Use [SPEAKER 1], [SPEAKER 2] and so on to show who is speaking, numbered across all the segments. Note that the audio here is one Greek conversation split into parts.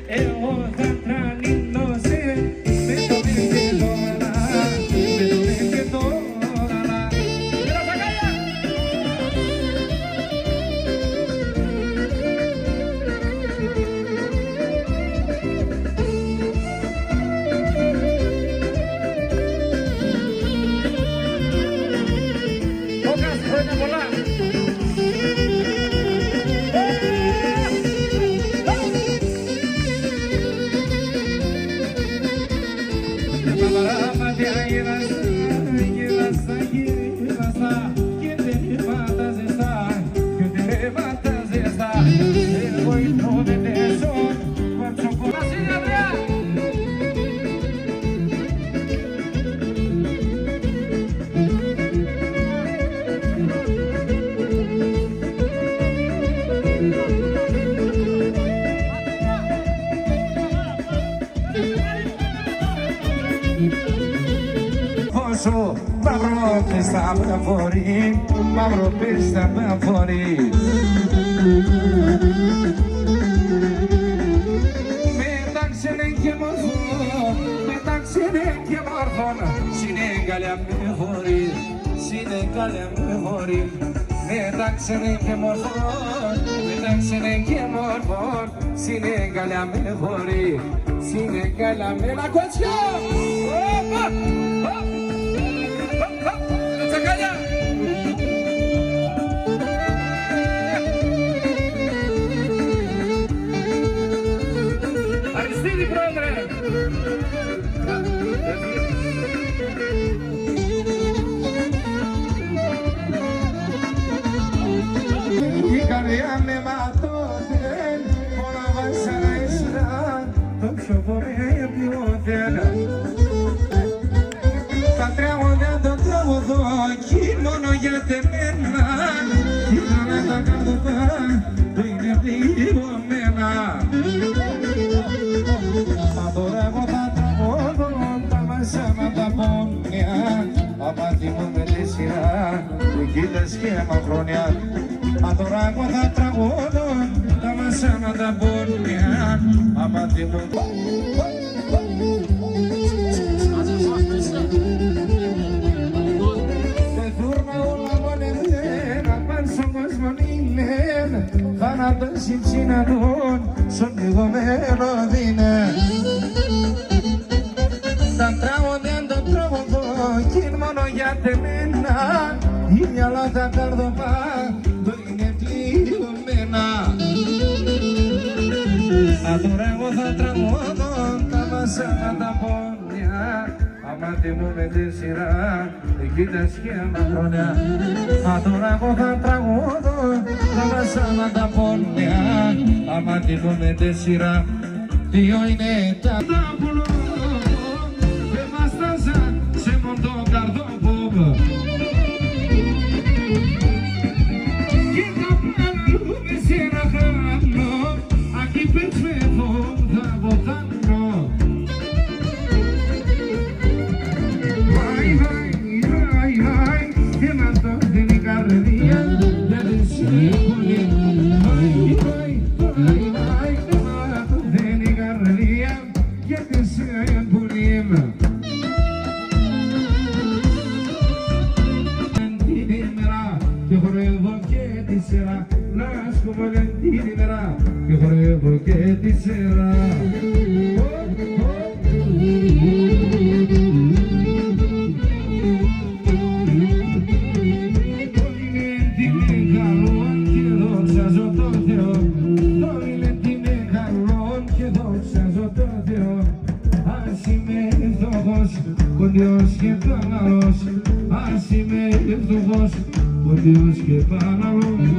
[SPEAKER 1] εγώ θα τρανίνωσε με το και τώρα, με το και τώρα. Μαύρο πίστα με φορεί, μαύρο πίστα με φορεί. Μεταξύ και μορφών, μεταξύ και μορφών, συνέγκαλια με φορεί, συνέγκαλια με φορεί. Μεταξύ και μορφών, μεταξύ και μορφών, συνέγκαλια με φορεί, συνέγκαλια με la κοτσιά. Αριστίδη πρόεδρε! Η καρδιά με ματώνε, όλα βασάνα ήσουν, το πιο πολύ πιώθεν. Τα τραγωδιά το τραγωδό, κι μόνο για τεμένα, ήθελα τα καρδοπά, το είναι πληγωμένα. Μα τώρα εγώ θα τραγωδώ, τα βασάνα τα πόνια, απάτη μου με τη σειρά, κοίτας και μακρόνια. Μα τώρα εγώ θα τραγωδώ, τα βασάνα τα πόνια, απάτη μου. Θάνατος συμψινατούν στον πληγωμένο δίνε. Τα τραγωδιά το τραγωδό κι μόνο για τεμένα, η μυαλά τα καρδοπά το είναι πληγωμένα. Μα τώρα εγώ θα τραγωδώ τα βασάνα τα πόνια, αμάτι μου με τη σειρά, κοίτας και μακρόνια. Μα τώρα εγώ θα τραγωδώ τα βασάνα τα πόνια, αμάτι μου με τη σειρά. Δύο είναι τα τάπουλο, δεν μας τάσα σε μοντό καρδόποπ. Και θα πάρουμε σε ένα χρόνο, ακεί πες με θα βοθάνω. Και μας το δίνει καρδιά, δεν σηκώνει. Και μας το δίνει καρδιά, γιατί σε πουλήμ. Την ημέρα και χορεύω και τη σειρά, να σκοπολέν την ημέρα και χορεύω και τη σειρά. Ο Διός και Παναλός, ας είμαι ευτυχώς, ο Διός και Παναλός.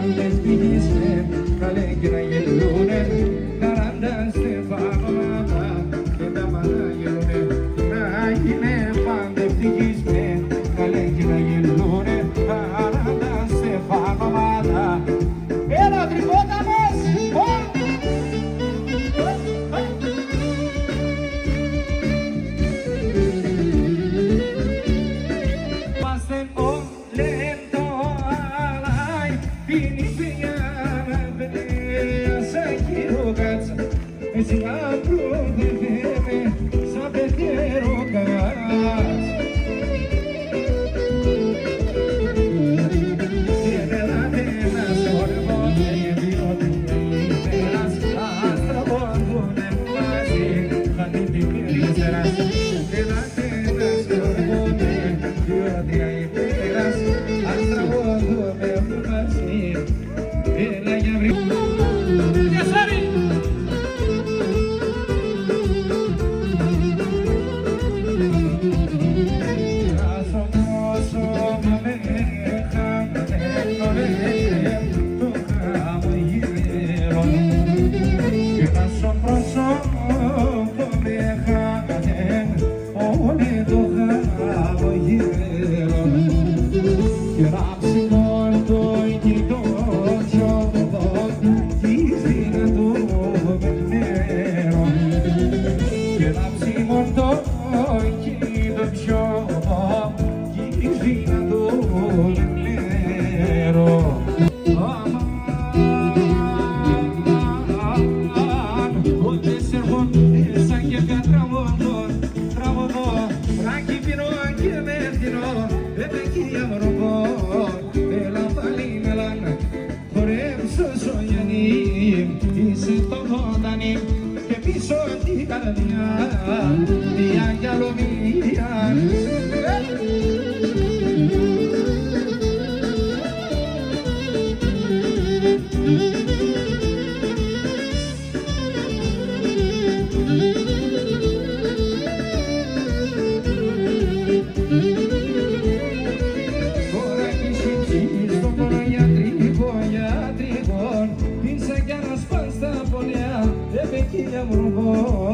[SPEAKER 1] πανδευτικήστε, καλέ και να γελούνε, καραντάστε φαγωμάτα και τα μάνα γελούνε. Να είναι πανδευτικήστε, καλέ και να γελούνε, καραντάστε φαγωμάτα. Έλα τριχώτα μας! Esse abro de verme, sabe ter o gás. Tiene la pena sobre vos, y vio de las hasta vos, de paz, a ti te quieres. Tiene la pena sobre vos, vio de las hasta vos, de paz, y la llave. Amor